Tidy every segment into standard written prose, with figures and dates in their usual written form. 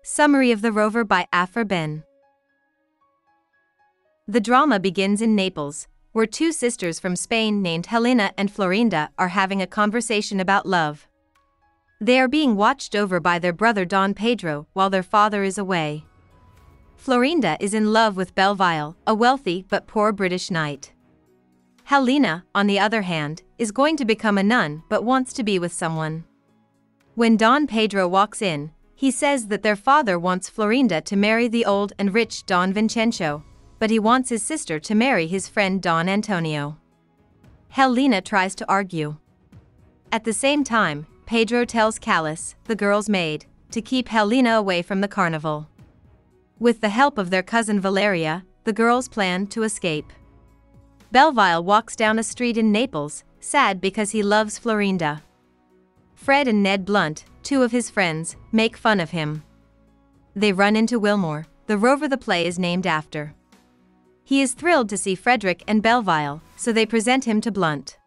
Summary of The Rover by Aphra Behn. The drama begins in Naples, where two sisters from Spain named Helena and Florinda are having a conversation about love. They are being watched over by their brother Don Pedro while their father is away. Florinda is in love with Belleisle, a wealthy but poor British knight. Helena, on the other hand, is going to become a nun but wants to be with someone. When Don Pedro walks in, he says that their father wants Florinda to marry the old and rich Don Vincenzo, but he wants his sister to marry his friend Don Antonio. Helena tries to argue. At the same time, Pedro tells Calice, the girl's maid, to keep Helena away from the carnival. With the help of their cousin Valeria, the girls plan to escape. Belleisle walks down a street in Naples, sad because he loves Florinda. Fred and Ned Blunt, two of his friends, make fun of him. They run into Wilmore, the rover the play is named after. He is thrilled to see Frederick and Belleisle, so they present him to Blunt.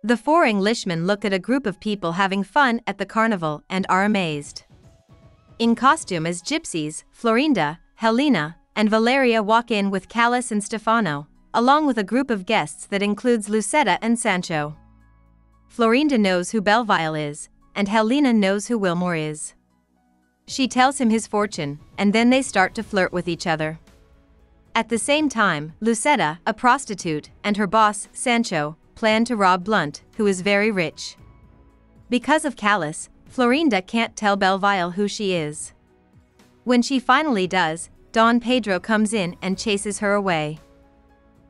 The four Englishmen look at a group of people having fun at the carnival and are amazed. In costume as gypsies, Florinda, Helena, and Valeria walk in with Calice and Stefano, along with a group of guests that includes Lucetta and Sancho. Florinda knows who Belleisle is, and Helena knows who Wilmore is. She tells him his fortune, and then they start to flirt with each other. At the same time, Lucetta, a prostitute, and her boss, Sancho, plan to rob Blunt, who is very rich. Because of Calice, Florinda can't tell Belleisle who she is. When she finally does, Don Pedro comes in and chases her away.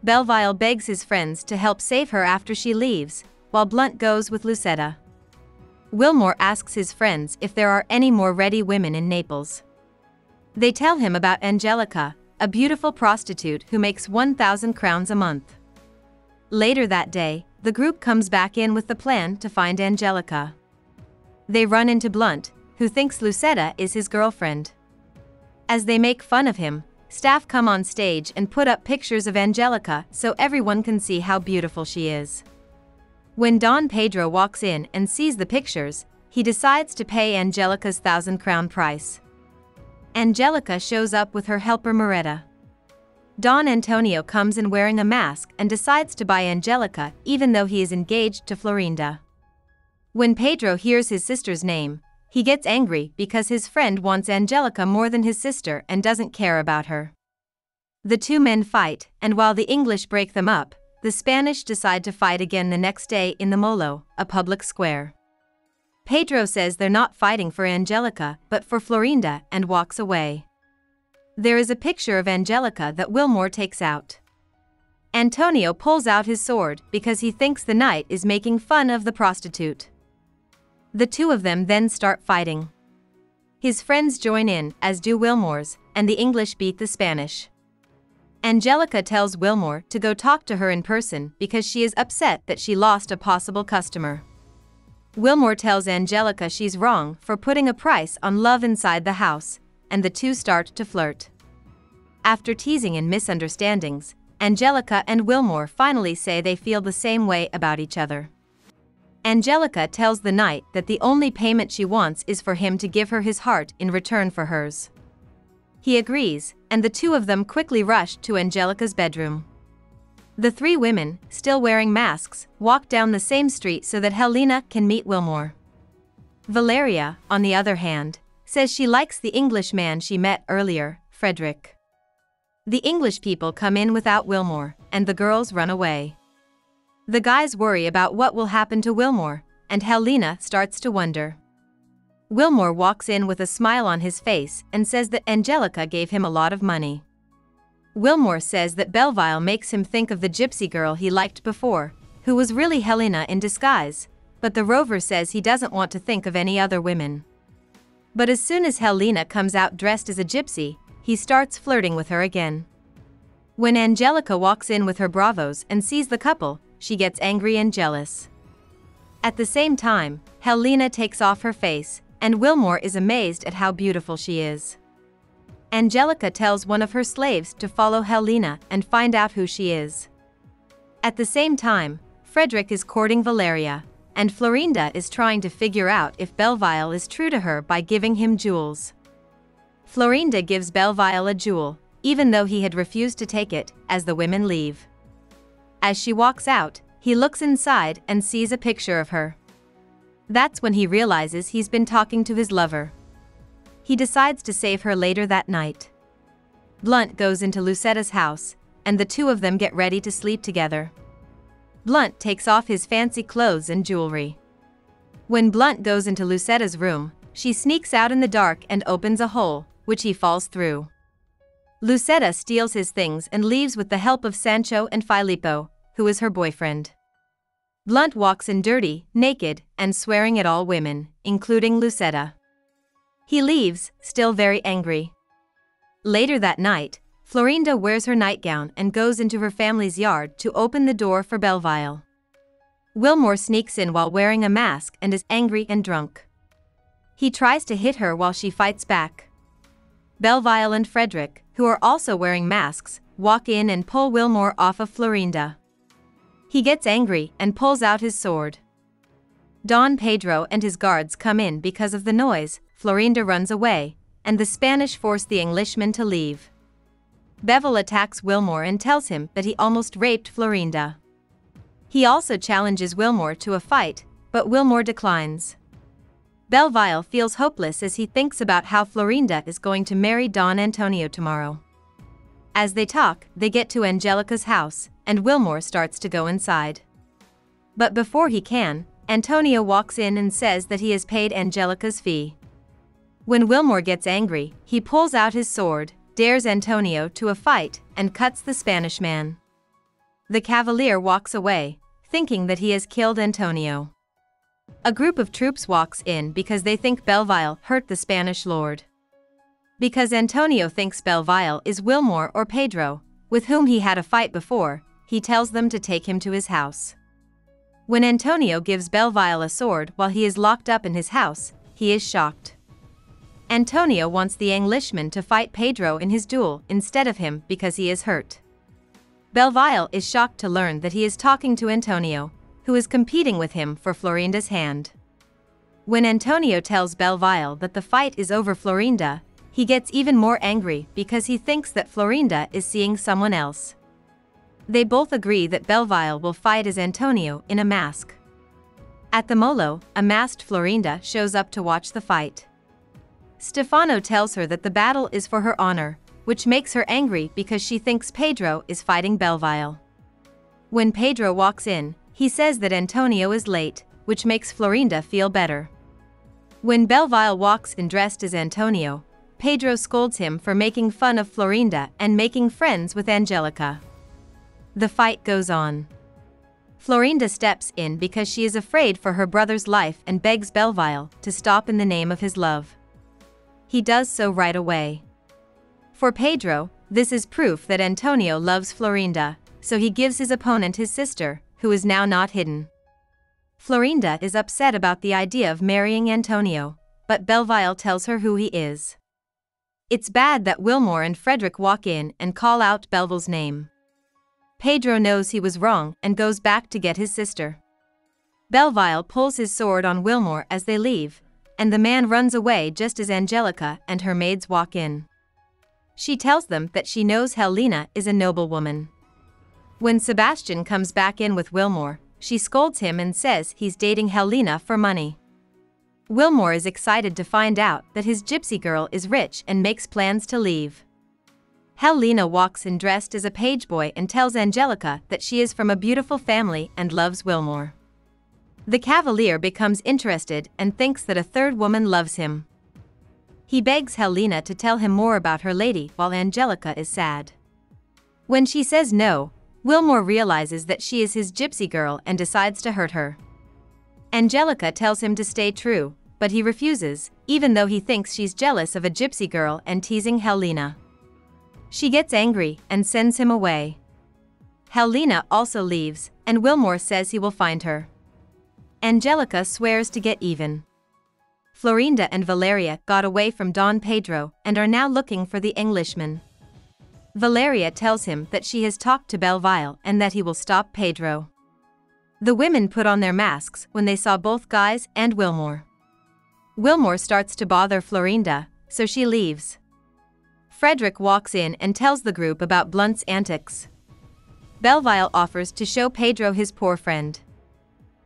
Belleisle begs his friends to help save her after she leaves, while Blunt goes with Lucetta. Wilmore asks his friends if there are any more ready women in Naples. They tell him about Angelica, a beautiful prostitute who makes 1,000 crowns a month. Later that day, the group comes back in with the plan to find Angelica. They run into Blunt, who thinks Lucetta is his girlfriend. As they make fun of him, staff come on stage and put up pictures of Angelica so everyone can see how beautiful she is. When Don Pedro walks in and sees the pictures, he decides to pay Angelica's 1,000-crown price. Angelica shows up with her helper Moretta. Don Antonio comes in wearing a mask and decides to buy Angelica even though he is engaged to Florinda. When Pedro hears his sister's name, he gets angry because his friend wants Angelica more than his sister and doesn't care about her. The two men fight, and while the English break them up, the Spanish decide to fight again the next day in the Molo, a public square. Pedro says they're not fighting for Angelica but for Florinda and walks away. There is a picture of Angelica that Wilmore takes out. Antonio pulls out his sword because he thinks the knight is making fun of the prostitute. The two of them then start fighting. His friends join in, as do Wilmore's, and the English beat the Spanish. Angelica tells Wilmore to go talk to her in person because she is upset that she lost a possible customer. Wilmore tells Angelica she's wrong for putting a price on love inside the house, and the two start to flirt. After teasing and misunderstandings, Angelica and Wilmore finally say they feel the same way about each other. Angelica tells the knight that the only payment she wants is for him to give her his heart in return for hers. He agrees, and the two of them quickly rush to Angelica's bedroom. The three women, still wearing masks, walk down the same street so that Helena can meet Wilmore. Valeria, on the other hand, says she likes the Englishman she met earlier, Frederick. The English people come in without Wilmore, and the girls run away. The guys worry about what will happen to Wilmore, and Helena starts to wonder. Wilmore walks in with a smile on his face and says that Angelica gave him a lot of money. Wilmore says that Belleisle makes him think of the gypsy girl he liked before, who was really Helena in disguise, but the rover says he doesn't want to think of any other women. But as soon as Helena comes out dressed as a gypsy, he starts flirting with her again. When Angelica walks in with her bravos and sees the couple, she gets angry and jealous. At the same time, Helena takes off her face, and Wilmore is amazed at how beautiful she is. Angelica tells one of her slaves to follow Helena and find out who she is. At the same time, Frederick is courting Valeria, and Florinda is trying to figure out if Belleisle is true to her by giving him jewels. Florinda gives Bellevisle a jewel, even though he had refused to take it, as the women leave. As she walks out, he looks inside and sees a picture of her. That's when he realizes he's been talking to his lover. He decides to save her later that night. Blunt goes into Lucetta's house, and the two of them get ready to sleep together. Blunt takes off his fancy clothes and jewelry. When Blunt goes into Lucetta's room, she sneaks out in the dark and opens a hole, which he falls through. Lucetta steals his things and leaves with the help of Sancho and Filippo, who is her boyfriend. Blunt walks in dirty, naked, and swearing at all women, including Lucetta. He leaves, still very angry. Later that night, Florinda wears her nightgown and goes into her family's yard to open the door for Bellevisle. Wilmore sneaks in while wearing a mask and is angry and drunk. He tries to hit her while she fights back. Bellevisle and Frederick, who are also wearing masks, walk in and pull Wilmore off of Florinda. He gets angry and pulls out his sword. Don Pedro and his guards come in because of the noise. Florinda runs away, and the Spanish force the Englishmen to leave. Bevel attacks Wilmore and tells him that he almost raped Florinda. He also challenges Wilmore to a fight, but Wilmore declines. Bellevisle feels hopeless as he thinks about how Florinda is going to marry Don Antonio tomorrow. As they talk, they get to Angelica's house, and Wilmore starts to go inside. But before he can, Antonio walks in and says that he has paid Angelica's fee. When Wilmore gets angry, he pulls out his sword, dares Antonio to a fight, and cuts the Spanish man. The cavalier walks away, thinking that he has killed Antonio. A group of troops walks in because they think Bellevisle hurt the Spanish lord. Because Antonio thinks Bellevisle is Wilmore or Pedro, with whom he had a fight before, he tells them to take him to his house. When Antonio gives Bellevisle a sword while he is locked up in his house, he is shocked. Antonio wants the Englishmen to fight Pedro in his duel instead of him because he is hurt. Bellevisle is shocked to learn that he is talking to Antonio, who is competing with him for Florinda's hand. When Antonio tells Bellevisle that the fight is over Florinda, he gets even more angry because he thinks that Florinda is seeing someone else. They both agree that Bellevisle will fight as Antonio in a mask. At the Molo, a masked Florinda shows up to watch the fight. Stefano tells her that the battle is for her honor, which makes her angry because she thinks Pedro is fighting Bellevisle. When Pedro walks in, he says that Antonio is late, which makes Florinda feel better. When Bellevisle walks in dressed as Antonio, Pedro scolds him for making fun of Florinda and making friends with Angelica. The fight goes on. Florinda steps in because she is afraid for her brother's life and begs Bellevisle to stop in the name of his love. He does so right away. For Pedro, this is proof that Antonio loves Florinda, so he gives his opponent his sister, who is now not hidden. Florinda is upset about the idea of marrying Antonio, but Bellevisle tells her who he is. It's bad that Wilmore and Frederick walk in and call out Bellevisle's name. Pedro knows he was wrong and goes back to get his sister. Bellevisle pulls his sword on Wilmore as they leave, and the man runs away just as Angelica and her maids walk in. She tells them that she knows Helena is a noblewoman. When Sebastian comes back in with Wilmore, she scolds him and says he's dating Helena for money. Wilmore is excited to find out that his gypsy girl is rich and makes plans to leave. Helena walks in dressed as a page boy and tells Angelica that she is from a beautiful family and loves Wilmore. The cavalier becomes interested and thinks that a third woman loves him. He begs Helena to tell him more about her lady while Angelica is sad. When she says no, Wilmore realizes that she is his gypsy girl and decides to hurt her. Angelica tells him to stay true, but he refuses, even though he thinks she's jealous of a gypsy girl and teasing Helena. She gets angry and sends him away. Helena also leaves, and Wilmore says he will find her. Angelica swears to get even. Florinda and Valeria got away from Don Pedro and are now looking for the Englishmen. Valeria tells him that she has talked to Bellevisle and that he will stop Pedro. The women put on their masks when they saw both guys and Wilmore. Wilmore starts to bother Florinda, so she leaves. Frederick walks in and tells the group about Blunt's antics. Belleisle offers to show Pedro his poor friend.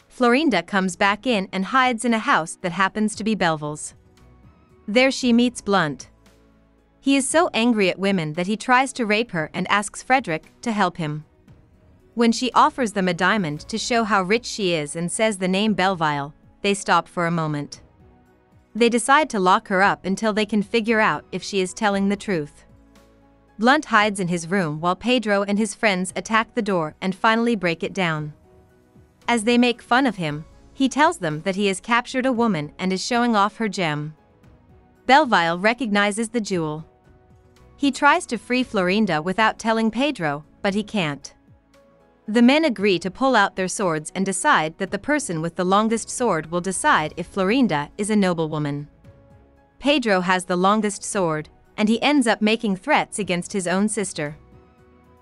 Florinda comes back in and hides in a house that happens to be Belleisle's. There she meets Blunt. He is so angry at women that he tries to rape her and asks Frederick to help him. When she offers them a diamond to show how rich she is and says the name Belleisle, they stop for a moment. They decide to lock her up until they can figure out if she is telling the truth. Blunt hides in his room while Pedro and his friends attack the door and finally break it down. As they make fun of him, he tells them that he has captured a woman and is showing off her gem. Belleisle recognizes the jewel. He tries to free Florinda without telling Pedro, but he can't. The men agree to pull out their swords and decide that the person with the longest sword will decide if Florinda is a noblewoman. Pedro has the longest sword, and he ends up making threats against his own sister.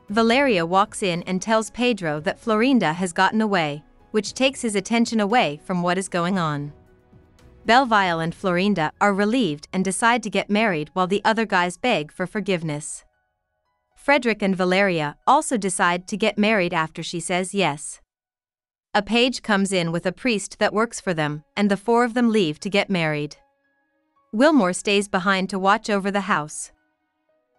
Valeria walks in and tells Pedro that Florinda has gotten away, which takes his attention away from what is going on. Belleisle and Florinda are relieved and decide to get married while the other guys beg for forgiveness. Frederick and Valeria also decide to get married after she says yes. A page comes in with a priest that works for them, and the four of them leave to get married. Wilmore stays behind to watch over the house.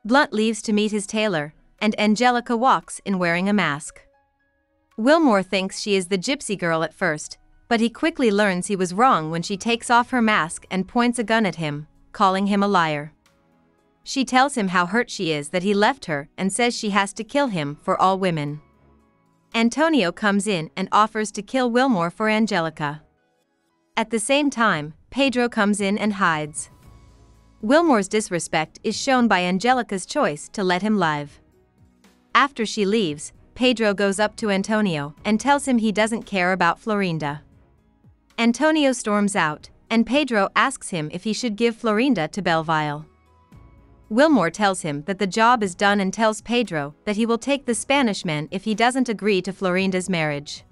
Blunt leaves to meet his tailor, and Angelica walks in wearing a mask. Wilmore thinks she is the gypsy girl at first, but he quickly learns he was wrong when she takes off her mask and points a gun at him, calling him a liar. She tells him how hurt she is that he left her and says she has to kill him for all women. Antonio comes in and offers to kill Wilmore for Angelica. At the same time, Pedro comes in and hides. Wilmore's disrespect is shown by Angelica's choice to let him live. After she leaves, Pedro goes up to Antonio and tells him he doesn't care about Florinda. Antonio storms out, and Pedro asks him if he should give Florinda to Belleisle. Wilmore tells him that the job is done and tells Pedro that he will take the Spanish men if he doesn't agree to Florinda's marriage.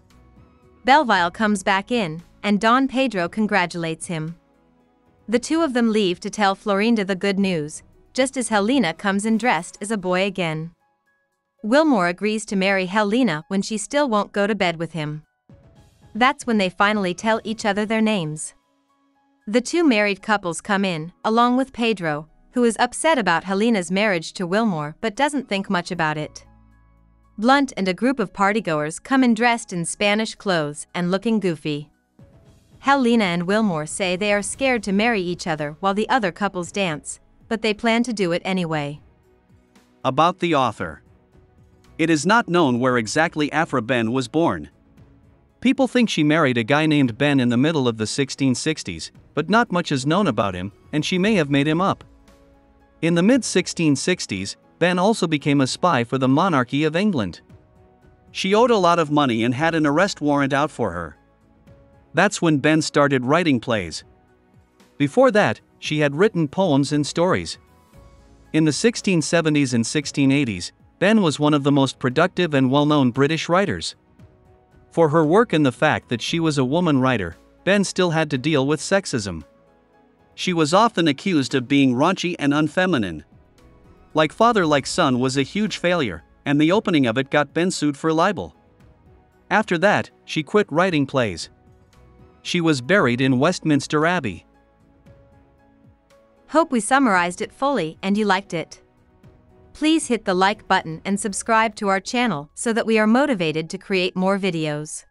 Belleisle comes back in, and Don Pedro congratulates him. The two of them leave to tell Florinda the good news, just as Helena comes in dressed as a boy again. Wilmore agrees to marry Helena when she still won't go to bed with him. That's when they finally tell each other their names. The two married couples come in, along with Pedro, who is upset about Helena's marriage to Wilmore but doesn't think much about it. Blunt and a group of partygoers come in dressed in Spanish clothes and looking goofy. Helena and Wilmore say they are scared to marry each other while the other couples dance, but they plan to do it anyway. About the author. It is not known where exactly Aphra Behn was born. People think she married a guy named Ben in the middle of the 1660s, but not much is known about him, and she may have made him up. In the mid-1660s, Ben also became a spy for the monarchy of England. She owed a lot of money and had an arrest warrant out for her. That's when Ben started writing plays. Before that, she had written poems and stories. In the 1670s and 1680s, Ben was one of the most productive and well-known British writers. For her work and the fact that she was a woman writer, Ben still had to deal with sexism. She was often accused of being raunchy and unfeminine. Like Father Like Son was a huge failure, and the opening of it got Ben sued for libel. After that, she quit writing plays. She was buried in Westminster Abbey. Hope we summarized it fully and you liked it. Please hit the like button and subscribe to our channel so that we are motivated to create more videos.